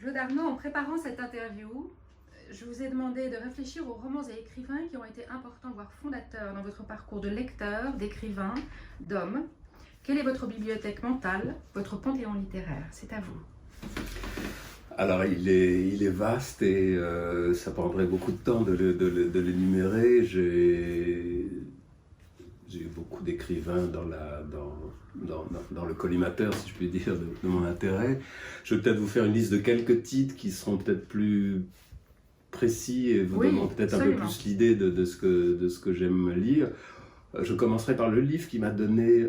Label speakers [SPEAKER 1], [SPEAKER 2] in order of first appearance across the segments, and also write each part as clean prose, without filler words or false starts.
[SPEAKER 1] Claude Arnaud, en préparant cette interview, je vous ai demandé de réfléchir aux romans et écrivains qui ont été importants, voire fondateurs dans votre parcours de lecteur, d'écrivain, d'homme. Quelle est votre bibliothèque mentale, votre panthéon littéraire? C'est à vous.
[SPEAKER 2] Alors, il est vaste et ça prendrait beaucoup de temps de l'énumérer. J'ai eu beaucoup d'écrivains dans le collimateur, si je puis dire, de mon intérêt. Je vais peut-être vous faire une liste de quelques titres qui seront peut-être plus précis et vous donneront peut-être un peu plus l'idée de ce que j'aime lire. Je commencerai par le livre qui m'a donné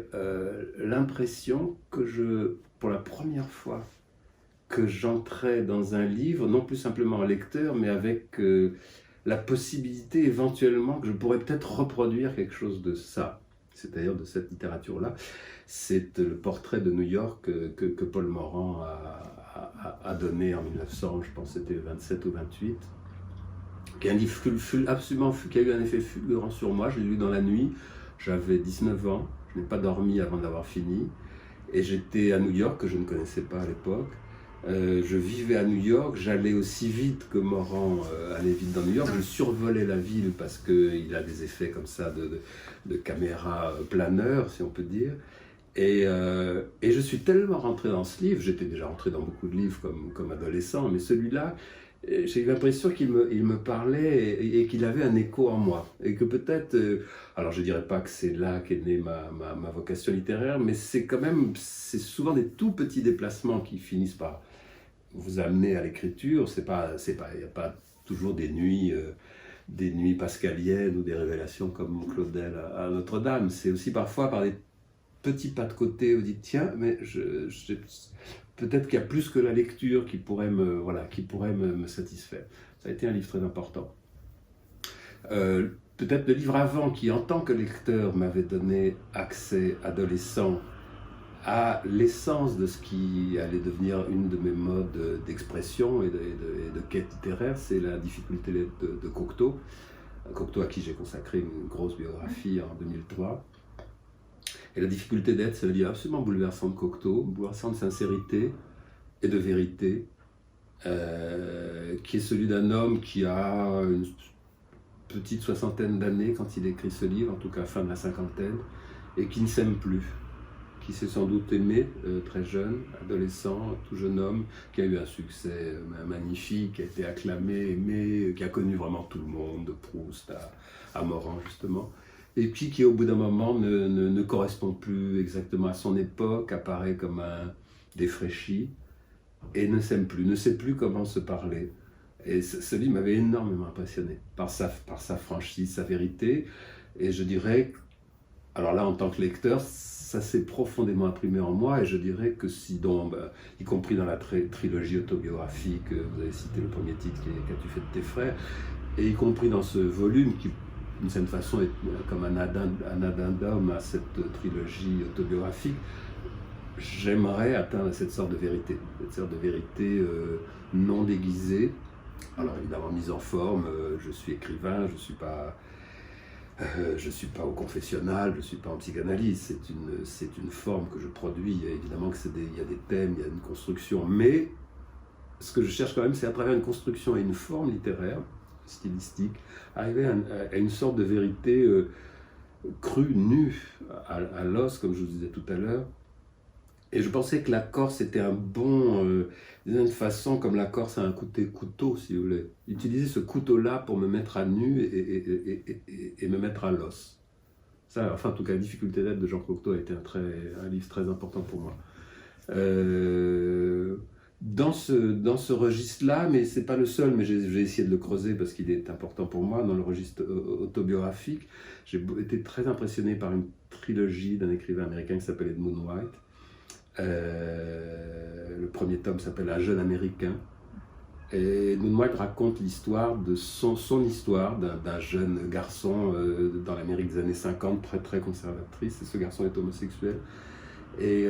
[SPEAKER 2] l'impression que pour la première fois, que j'entrais dans un livre, non plus simplement un lecteur, mais avec la possibilité éventuellement que je pourrais peut-être reproduire quelque chose de ça, c'est-à-dire de cette littérature-là. C'est le portrait de New York que Paul Morand a donné en 1900, je pense que c'était 27 ou 28, qui est un livre qui a eu un effet fulgurant sur moi. Je l'ai lu dans la nuit, j'avais 19 ans, je n'ai pas dormi avant d'avoir fini, et j'étais à New York, que je ne connaissais pas à l'époque. Je vivais à New York, j'allais aussi vite que Morand allait vite dans New York, je survolais la ville parce qu'il a des effets comme ça de caméra planeur, si on peut dire. Et je suis tellement rentré dans ce livre, j'étais déjà rentré dans beaucoup de livres comme adolescent, mais celui-là, j'ai eu l'impression qu'il me parlait et qu'il avait un écho en moi. Et que peut-être, alors je ne dirais pas que c'est là qu'est née ma vocation littéraire, mais c'est souvent des tout petits déplacements qui finissent par vous amener à l'écriture. Il n'y a pas toujours des nuits pascaliennes ou des révélations comme Claudel à Notre-Dame. C'est aussi parfois par des petits pas de côté, vous dites tiens, mais peut-être qu'il y a plus que la lecture qui pourrait me satisfaire. Ça a été un livre très important. Peut-être le livre avant qui, en tant que lecteur, m'avait donné accès adolescent à l'essence de ce qui allait devenir une de mes modes d'expression et de quête littéraire, c'est La difficulté de Cocteau. Cocteau à qui j'ai consacré une grosse biographie en 2003. Et La difficulté d'être, c'est un livre absolument bouleversant de Cocteau, bouleversant de sincérité et de vérité, qui est celui d'un homme qui a une petite soixantaine d'années quand il écrit ce livre, en tout cas fin de la cinquantaine, et qui ne s'aime plus, qui s'est sans doute aimé très jeune, adolescent, tout jeune homme, qui a eu un succès magnifique, qui a été acclamé, aimé, qui a connu vraiment tout le monde, de Proust à Morand justement, et puis qui au bout d'un moment ne correspond plus exactement à son époque, apparaît comme un défraîchi, et ne s'aime plus, ne sait plus comment se parler. Et ce livre m'avait énormément impressionné par sa franchise, sa vérité, et je dirais, alors là en tant que lecteur, ça s'est profondément imprimé en moi, et je dirais que y compris dans la trilogie autobiographique, vous avez cité le premier titre qui est « Qu'as-tu fait de tes frères », et y compris dans ce volume qui, d'une certaine façon, est comme un addendum à cette trilogie autobiographique, j'aimerais atteindre cette sorte de vérité, non déguisée. Alors évidemment mise en forme, je suis écrivain, je ne suis pas au confessionnal, je ne suis pas en psychanalyse, c'est une forme que je produis. Évidemment il y a des thèmes, il y a une construction, mais ce que je cherche quand même, c'est à travers une construction et une forme littéraire, stylistique, arriver à une sorte de vérité crue, nue, à l'os, comme je vous disais tout à l'heure. Et je pensais que la Corse était un bon, d'une façon, comme la Corse a un couteau, si vous voulez. Utiliser ce couteau-là pour me mettre à nu et me mettre à l'os. Ça, enfin, en tout cas, La difficulté d'être de Jean Cocteau a été un livre très important pour moi. Dans ce registre-là, mais c'est pas le seul, mais j'ai essayé de le creuser parce qu'il est important pour moi, dans le registre autobiographique, j'ai été très impressionné par une trilogie d'un écrivain américain qui s'appelle Edmund White. Le premier tome s'appelle Un jeune américain, et Edmund White raconte l'histoire de son histoire d'un jeune garçon dans l'Amérique des années 50, très très conservatrice, et ce garçon est homosexuel, et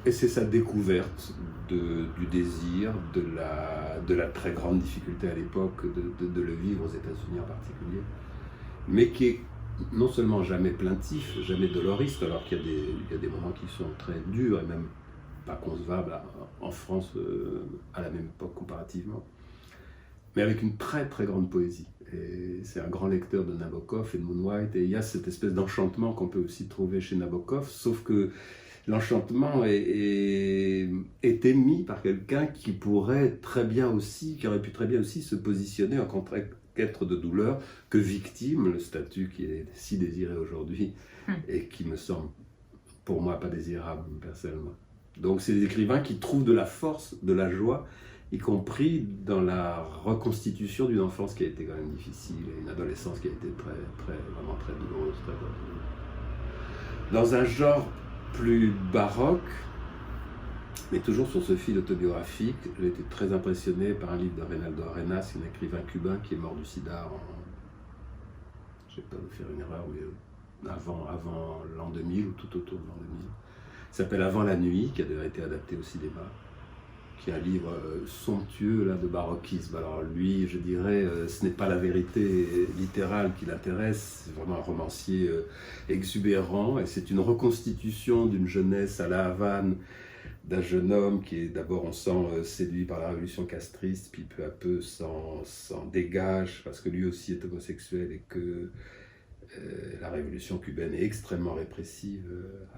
[SPEAKER 2] c'est sa découverte du désir, de la très grande difficulté à l'époque de le vivre aux États-Unis en particulier, mais qui est non seulement jamais plaintif, jamais doloriste, alors qu'il y a des moments qui sont très durs et même pas concevable en France à la même époque comparativement, mais avec une très très grande poésie. Et c'est un grand lecteur de Nabokov et de Moon White, et il y a cette espèce d'enchantement qu'on peut aussi trouver chez Nabokov, sauf que l'enchantement est émis par quelqu'un qui pourrait très bien aussi, qui aurait pu très bien aussi se positionner en tant qu'être de douleur, que victime, le statut qui est si désiré aujourd'hui et qui me semble pour moi pas désirable personnellement. Donc c'est des écrivains qui trouvent de la force, de la joie, y compris dans la reconstitution d'une enfance qui a été quand même difficile et une adolescence qui a été vraiment très douloureuse. Dans un genre plus baroque, mais toujours sur ce fil autobiographique, j'ai été très impressionné par un livre de Reinaldo Arenas, un écrivain cubain qui est mort du sida je ne vais pas vous faire une erreur, mais avant l'an 2000 ou tout autour de l'an 2000. Il s'appelle Avant la nuit, qui a déjà été adapté au cinéma, qui est un livre somptueux là, de baroquisme. Alors lui, je dirais, ce n'est pas la vérité littérale qui l'intéresse, c'est vraiment un romancier exubérant, et c'est une reconstitution d'une jeunesse à La Havane, d'un jeune homme qui est d'abord, on sent, séduit par la révolution castriste, puis peu à peu s'en dégage, parce que lui aussi est homosexuel et que la révolution cubaine est extrêmement répressive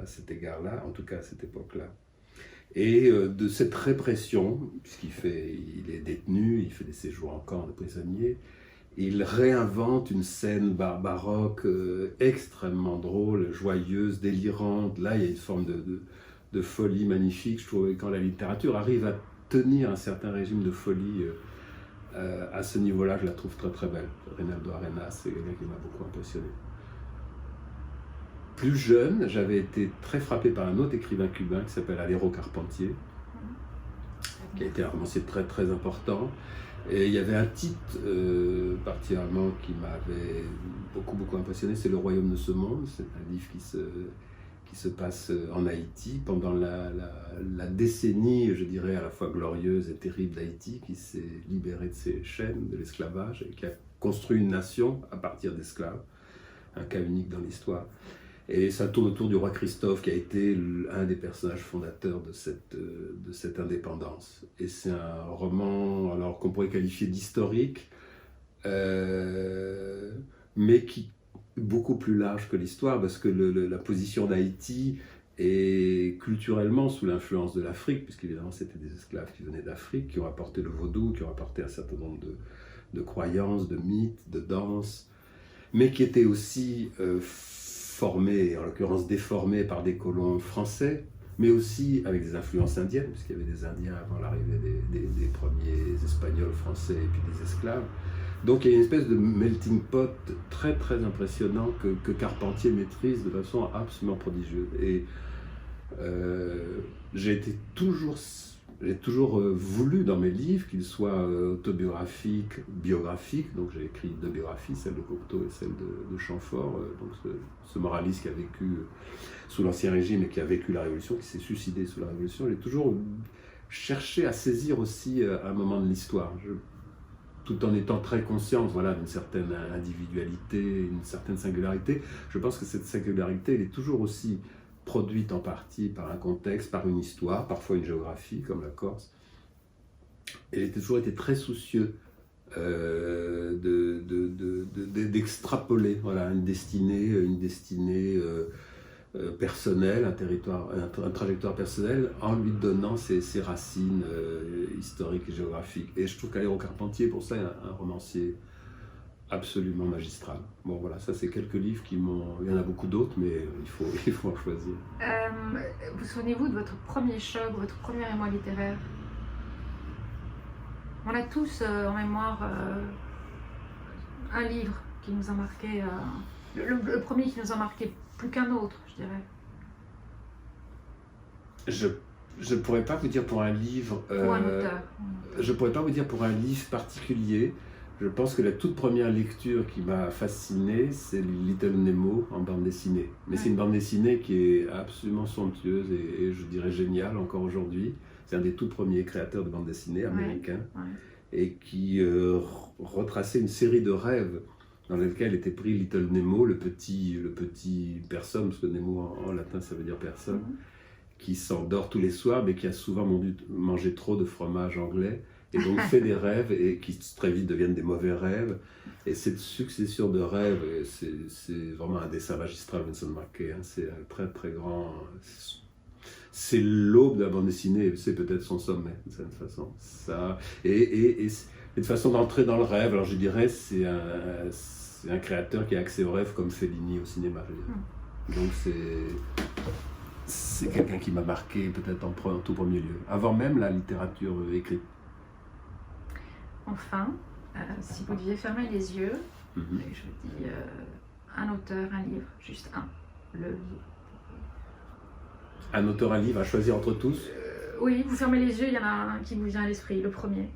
[SPEAKER 2] à cet égard-là, en tout cas à cette époque-là. Et de cette répression, il est détenu, il fait des séjours en camp de prisonniers, il réinvente une scène baroque extrêmement drôle, joyeuse, délirante. Là, il y a une forme de folie magnifique. Je trouve que quand la littérature arrive à tenir un certain régime de folie à ce niveau-là, je la trouve très très belle. Reinaldo Arenas, c'est quelqu'un qui m'a beaucoup impressionné. Plus jeune, j'avais été très frappé par un autre écrivain cubain qui s'appelle Alero Carpentier, qui a été un romancier très très important. Et il y avait un titre particulièrement qui m'avait beaucoup impressionné, c'est Le Royaume de ce monde. C'est un livre qui se passe en Haïti pendant la décennie, je dirais, à la fois glorieuse et terrible d'Haïti, qui s'est libérée de ses chaînes, de l'esclavage, et qui a construit une nation à partir d'esclaves, un cas unique dans l'histoire. Et ça tourne autour du roi Christophe, qui a été un des personnages fondateurs de cette indépendance. Et c'est un roman alors qu'on pourrait qualifier d'historique, mais qui est beaucoup plus large que l'histoire, parce que la position d'Haïti est culturellement sous l'influence de l'Afrique, puisqu'évidemment c'était des esclaves qui venaient d'Afrique, qui ont apporté le vaudou, qui ont apporté un certain nombre de croyances, de mythes, de danses, mais qui étaient aussi formés, en l'occurrence déformés par des colons français, mais aussi avec des influences indiennes, puisqu'il y avait des Indiens avant l'arrivée des premiers Espagnols, Français et puis des esclaves. Donc il y a une espèce de melting pot très très impressionnant que Carpentier maîtrise de façon absolument prodigieuse. Et j'ai toujours voulu dans mes livres qu'ils soient autobiographiques, biographiques. Donc j'ai écrit deux biographies, celle de Cocteau et celle de Chamfort. Donc ce moraliste qui a vécu sous l'Ancien Régime et qui a vécu la Révolution, qui s'est suicidé sous la Révolution. J'ai toujours cherché à saisir aussi un moment de l'histoire, tout en étant très conscient, voilà, d'une certaine individualité, une certaine singularité. Je pense que cette singularité, elle est toujours aussi produite en partie par un contexte, par une histoire, parfois une géographie, comme la Corse. Et j'ai toujours été très soucieux d'extrapoler, voilà, une destinée personnelle, un trajectoire personnelle, en lui donnant ses racines historiques et géographiques. Et je trouve qu'Alero Carpentier, pour ça, est un romancier absolument magistral. Bon voilà, ça c'est quelques livres qui m'ont... Il y en a beaucoup d'autres, mais il faut en choisir.
[SPEAKER 1] Vous souvenez-vous de votre premier choc, votre premier émoi littéraire? On a tous en mémoire un livre qui nous a marqué, le premier qui nous a marqué plus qu'un autre, je dirais.
[SPEAKER 2] Je pourrais pas vous dire pour un livre...
[SPEAKER 1] Ou un auteur.
[SPEAKER 2] Je pourrais pas vous dire pour un livre particulier. Je pense que la toute première lecture qui m'a fasciné, c'est Little Nemo en bande dessinée. Mais c'est une bande dessinée qui est absolument somptueuse et je dirais géniale encore aujourd'hui. C'est un des tout premiers créateurs de bande dessinée américains et qui retraçait une série de rêves dans lesquels était pris Little Nemo, le petit personne, parce que Nemo en latin ça veut dire personne, qui s'endort tous les soirs, mais qui a souvent mangé trop de fromage anglais, et donc fait des rêves, et qui très vite deviennent des mauvais rêves. Et cette succession de rêves, c'est vraiment un dessin magistral, Vincent Mackey, hein. C'est un très très grand... C'est l'aube de la bande dessinée, c'est peut-être son sommet, d'une certaine façon. Ça, et de façon d'entrer dans le rêve, alors je dirais, c'est un créateur qui a accès au rêve comme Fellini au cinéma, je dirais. Donc c'est quelqu'un qui m'a marqué peut-être en tout premier lieu, avant même la littérature écrite.
[SPEAKER 1] Enfin, si vous deviez fermer les yeux, je vous dis un auteur, un livre, juste un.
[SPEAKER 2] Un auteur, un livre à choisir entre tous?
[SPEAKER 1] Oui, vous fermez les yeux, il y en a un qui vous vient à l'esprit, le premier.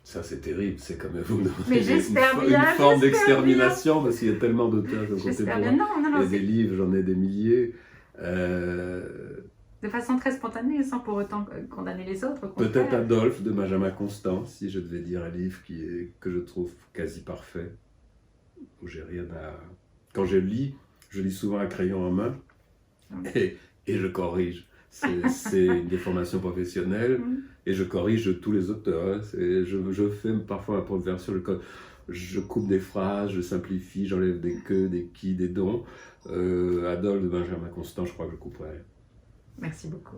[SPEAKER 2] Ça c'est terrible, c'est comme vous
[SPEAKER 1] mais j'espère bien,
[SPEAKER 2] une forme d'extermination, parce qu'il y a tellement d'auteurs
[SPEAKER 1] contemporains.
[SPEAKER 2] Il y a des livres, j'en ai des milliers.
[SPEAKER 1] De façon très spontanée, sans pour autant condamner les autres.
[SPEAKER 2] Peut-être Adolphe de Benjamin Constant, si je devais dire un livre que je trouve quasi parfait, où j'ai rien à... Quand je lis souvent un crayon en main, et je corrige. C'est une déformation professionnelle, et je corrige tous les auteurs. Je fais parfois ma propre version, je coupe des phrases, je simplifie, j'enlève des que, des qui, des dont. Adolphe de Benjamin Constant, je crois que je couperai.
[SPEAKER 1] Merci beaucoup.